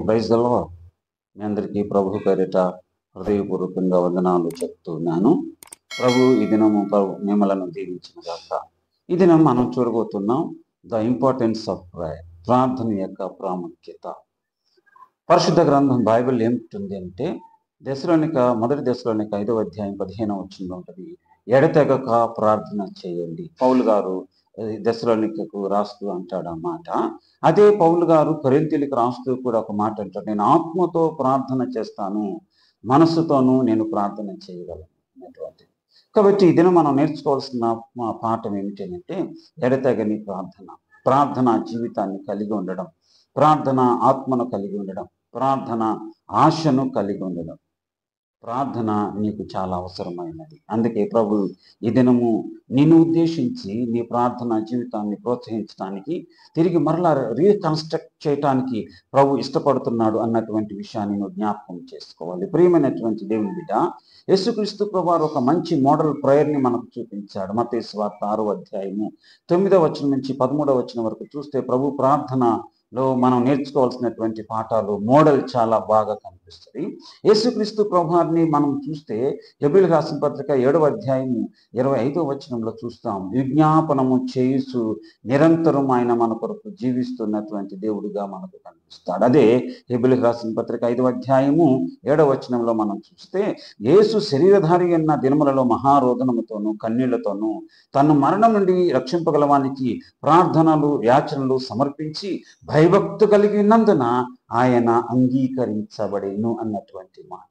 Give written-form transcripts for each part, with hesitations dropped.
Praise the lord. మీ అందరికీ ప్రభు పేరిట హృదయపూర్వకంగా వందనాలు చెప్తున్నాను. ప్రభు ఈ దినము మిమ్మలను దీవించిన గాక. ఈ దినం మనం చూడబోతున్నాం ద ఇంపార్టెన్స్ ఆఫ్ ప్రేయర్, ప్రార్థన యొక్క ప్రాముఖ్యత. పరిశుద్ధ గ్రంథం బైబిల్ ఏమిటి అంటే మొదటి దశలోనిక 5వ అధ్యాయం 15వ వచనంలో ఉంటుంది, ఎడతెగక ప్రార్థన చేయండి. పౌలు గారు దశలోనికకు రాస్తూ అంటాడు అన్నమాట. అదే పౌలు గారు కొరింథీయులకు రాస్తూ కూడా ఒక మాట అంటాడు, నేను ఆత్మతో ప్రార్థన చేస్తాను, మనస్సుతోనూ నేను ప్రార్థన చేయగలను అన్నటువంటి. కాబట్టి ఈ దినం మనం నేర్చుకోవాల్సిన పాఠం ఏమిటంటే ఎడతెగని ప్రార్థన జీవితాన్ని కలిగి ఉండడం, ప్రార్థన ఆత్మను కలిగి ఉండడం, ప్రార్థన ఆశను కలిగి ఉండడం. ప్రార్థన నీకు చాలా అవసరమైనది. అందుకే ప్రభు ఈ దినము నిన్ను ఉద్దేశించి నీ ప్రార్థన జీవితాన్ని ప్రోత్సహించడానికి, తిరిగి మరలా రీకన్స్ట్రక్ట్ చేయటానికి ప్రభు ఇష్టపడుతున్నాడు అన్నటువంటి విషయాన్ని నువ్వు జ్ఞాపకం చేసుకోవాలి. ప్రియమైనటువంటి దేవుని బిడ్డ, యేసుక్రీస్తు ప్రభువారు ఒక మంచి మోడల్ ప్రేయర్ని మనకు చూపించాడు. మత్తయి సువార్త 6వ అధ్యాయము 9వ వచనం నుంచి 13వ వచనం వరకు చూస్తే ప్రభు ప్రార్థనలో మనం నేర్చుకోవాల్సినటువంటి పాఠాలు మోడల్ చాలా బాగా కనిపిస్తుంది. యేసుక్రీస్తు ప్రభువారిని మనం చూస్తే హెబ్రీయులకు రాసిన పత్రిక 7వ అధ్యాయము 25వ వచనంలో చూస్తాం, విజ్ఞాపనము చేయుచు నిరంతరం ఆయన మన కొరకు జీవిస్తున్నటువంటి దేవుడిగా మనకు కనిపిస్తాడు. అదే హెబ్రీయులకు రాసిన పత్రిక 5వ అధ్యాయము 7వ వచనంలో మనం చూస్తే, యేసు శరీరధారి అన్న దినములలో మహారోదనముతోనూ కన్నీళ్లతోనూ తను మరణం నుండి రక్షింపగలవానికి ప్రార్థనలు యాచనలు సమర్పించి భయభక్తు కలిగినందున ఆయన అంగీకరించబడేను అన్నటువంటి మాట.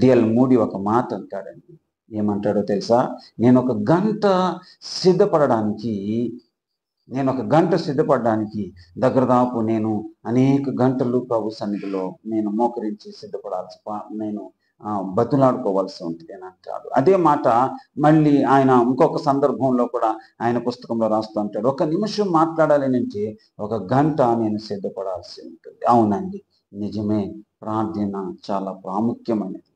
డిఎల్ మూడి ఒక మాట అంటాడండి. ఏమంటాడో తెలుసా? నేను ఒక గంట సిద్ధపడడానికి దగ్గరదాపు నేను అనేక గంటలు ప్రభు సన్నిధిలో నేను మోకరించి నేను బతులాడుకోవాల్సి ఉంటుంది అని అంటాడు. అదే మాట మళ్ళీ ఆయన ఇంకొక సందర్భంలో కూడా ఆయన పుస్తకంలో రాస్తూ అంటాడు, ఒక నిమిషం మాట్లాడాలి అంటే ఒక గంట నేను సిద్ధపడాల్సి ఉంటుంది. అవునండి, నిజమే. ప్రార్థన చాలా ప్రాముఖ్యమైనది.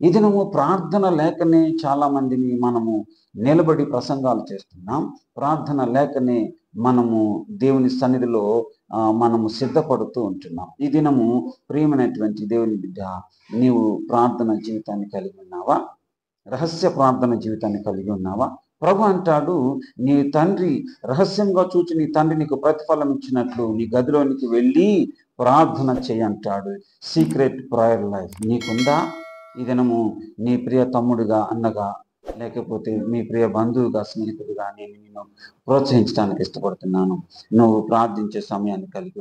ఈ దినము ప్రార్థన లేకనే చాలా మందిని మనము నిలబడి ప్రసంగాలు చేస్తున్నాం. ప్రార్థన లేకనే మనము దేవుని సన్నిధిలో మనము సిద్ధపడుతూ ఉంటున్నాం. ఈ దినము ప్రియమైనటువంటి దేవుని బిడ్డ, నీవు ప్రార్థన జీవితాన్ని కలిగి ఉన్నావా? రహస్య ప్రార్థన జీవితాన్ని కలిగి ఉన్నావా? ప్రభు అంటాడు, నీ తండ్రి రహస్యంగా చూచి నీ తండ్రి నీకు ప్రతిఫలం ఇచ్చినట్లు నీ గదిలోనికి వెళ్ళి ప్రార్థన చేయంటాడు. సీక్రెట్ ప్రేయర్ లైఫ్ నీకుందా? ఈ దినము నీ ప్రియ తమ్ముడిగా, అన్నగా, లేకపోతే మీ ప్రియ బంధువుగా, స్నేహితుడిగా నేను నిన్ను ప్రోత్సహించడానికి ఇష్టపడుతున్నాను. నువ్వు ప్రార్థించే సమయాన్ని కలిగి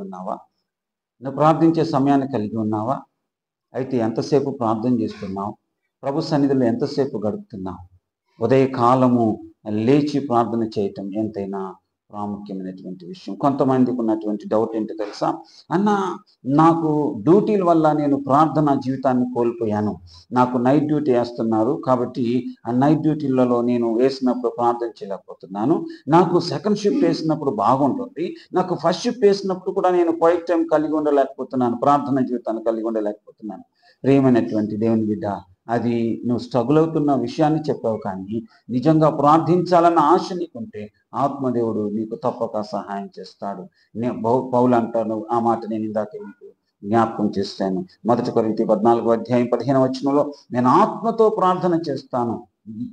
ఉన్నావా? అయితే ఎంతసేపు ప్రార్థన చేస్తున్నావు? ప్రభు సన్నిధిలో ఎంతసేపు గడుపుతున్నావు? ఉదయకాలము లేచి ప్రార్థన చేయటం ఎంతైనా ప్రాముఖ్యమైనటువంటి విషయం. కొంతమందికి ఉన్నటువంటి డౌట్ ఏంటో తెలుసా? అన్న, నాకు డ్యూటీల వల్ల నేను ప్రార్థన జీవితాన్ని కోల్పోయాను. నాకు నైట్ డ్యూటీ వేస్తున్నారు కాబట్టి ఆ నైట్ డ్యూటీలలో నేను వేసినప్పుడు ప్రార్థన చేయలేకపోతున్నాను. నాకు సెకండ్ షిఫ్ట్ వేసినప్పుడు బాగుంటుంది, నాకు ఫస్ట్ షిఫ్ట్ వేసినప్పుడు కూడా నేను క్వైట్ టైం కలిగి ఉండలేకపోతున్నాను, ప్రార్థన జీవితాన్ని కలిగి ఉండలేకపోతున్నాను. ప్రియమైనటువంటి దేవుని బిడ్డ, అది నువ్వు స్ట్రగుల్ అవుతున్న విషయాన్ని చెప్పావు, కానీ నిజంగా ప్రార్థించాలన్న ఆశ నీకుంటే ఆత్మదేవుడు నీకు తప్పక సహాయం చేస్తాడు. పౌలు అంటాను ఆ మాట, నేను ఇందాక మీకు జ్ఞాపకం చేస్తాను. 1 కొరింథీ 14వ అధ్యాయం 15వ వచనంలో నేను ఆత్మతో ప్రార్థన చేస్తాను.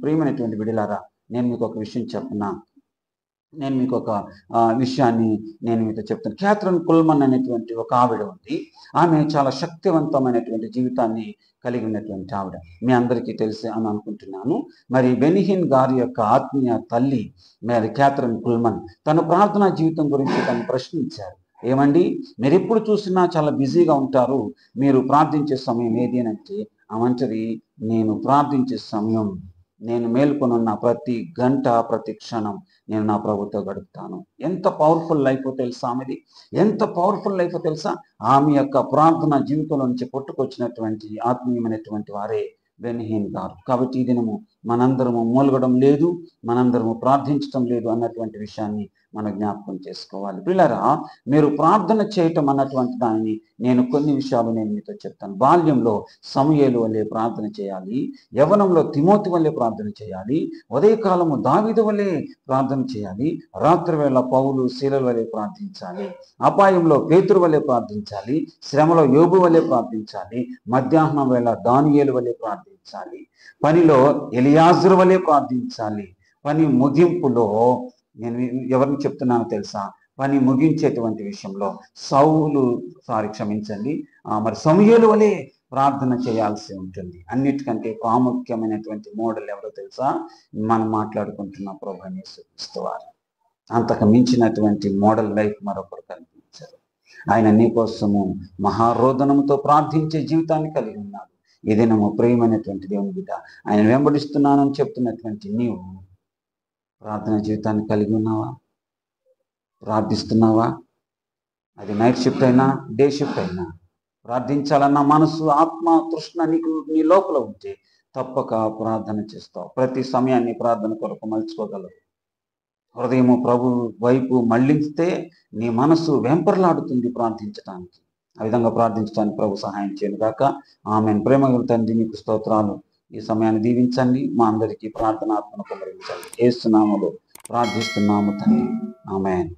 ప్రియమైనటువంటి బిడ్డలారా, నేను మీకు ఒక విషయం చెప్పనా? నేను మీకు ఒక విషయాన్ని మీతో చెప్తాను. క్యాథరిన్ కుల్మన్ అనేటువంటి ఒక ఆవిడ ఉంది. ఆమె చాలా శక్తివంతమైనటువంటి జీవితాన్ని కలిగి ఉన్నటువంటి ఆవిడ. మీ అందరికీ తెలిసి అని అనుకుంటున్నాను. మరి బెనిహిన్ గారి యొక్క ఆత్మీయ తల్లి మరి క్యాథరిన్ కుల్మన్ తన ప్రార్థనా జీవితం గురించి తను ప్రశ్నించారు. ఏమండి, మీరు ఎప్పుడు చూసినా చాలా బిజీగా ఉంటారు, మీరు ప్రార్థించే సమయం ఏది అని అంటే, అమంటది, నేను ప్రార్థించే సమయం, నేను మేల్కొనున్న ప్రతి గంట ప్రతి క్షణం నేను నా ప్రభుతో గడుపుతాను. ఎంత పవర్ఫుల్ లైఫ్ తెలుసా ఆమెది? ఎంత పవర్ఫుల్ లైఫ్ తెలుసా? ఆమె యొక్క ప్రార్థన జీవితంలో నుంచి పుట్టుకొచ్చినటువంటి ఆత్మీయమైనటువంటి వారే బెనిహిన్ గారు. కాబట్టి ఈ దినము మనందరము మూలగడం లేదు, మనందరము ప్రార్థించడం లేదు అన్నటువంటి విషయాన్ని మనం జ్ఞాపకం చేసుకోవాలి. పిల్లరా, మీరు ప్రార్థన చేయటం అన్నటువంటి దానిని కొన్ని విషయాలు నేను మీతో చెప్తాను. బాల్యంలో సమూయేలు వల్లే ప్రార్థన చేయాలి, యవ్వనంలో తిమోతి వల్లే ప్రార్థన చేయాలి, ఉదయకాలము దావీదు వల్లే ప్రార్థన చేయాలి, రాత్రి వేళ పౌలు శీలల వల్లే ప్రార్థించాలి, అపాయంలో పేతురు వల్లే ప్రార్థించాలి, శ్రమలో యోబు వల్లే ప్రార్థించాలి, మధ్యాహ్నం వేళ దానియేలు వల్లే ప్రార్థించాలి, పనిలో ఎలియాజరు వల్లే ప్రార్థించాలి, పని ముగింపులో నేను ఎవరిని చెప్తున్నానో తెలుసా, పని ముగించేటువంటి విషయంలో సమూయేలు వలె ప్రార్థన చేయాల్సి ఉంటుంది. అన్నిటికంటే ప్రాముఖ్యమైనటువంటి మోడల్ ఎవరో తెలుసా, మనం మాట్లాడుకుంటున్న ప్రభువైన యేసుక్రీస్తు వారు. అంతకు మించినటువంటి మోడల్ లైఫ్ మరొకరు కనిపించారు. ఆయన నీ కోసము మహారోదనంతో ప్రార్థించే జీవితాన్ని కలిగి ఉన్నాడు. ఏదైనా ప్రియమైనటువంటి దేవుని బిడ్డ, ఆయన వెంబడిస్తున్నానని చెప్తున్నటువంటి నీవు ప్రార్థన జీవితాన్ని కలిగి ఉన్నావా? ప్రార్థిస్తున్నావా? అది నైట్ షిఫ్ట్ అయినా డే షిఫ్ట్ అయినా ప్రార్థించాలన్న మనసు, ఆత్మ తృష్ణ నీ లోపల ఉంటే తప్పక ప్రార్థన చేస్తావు. ప్రతి సమయాన్ని ప్రార్థన కొరకు మలుచుకోగలవు. హృదయము ప్రభు వైపు మళ్ళిస్తే నీ మనసు వెంపర్లాడుతుంది ప్రార్థించడానికి. ఆ విధంగా ప్రార్థించడానికి ప్రభు సహాయం చేయను గాక. ఆమెన్. ప్రేమ తండ్రి, నీకు స్తోత్రాలు. ఈ సమయాన్ని దీవించండి. మా అందరికీ ప్రార్థనాత్మను కుమరించండి. యేసు నామములో ప్రార్థిస్తున్నాము తండ్రి. ఆమెన్.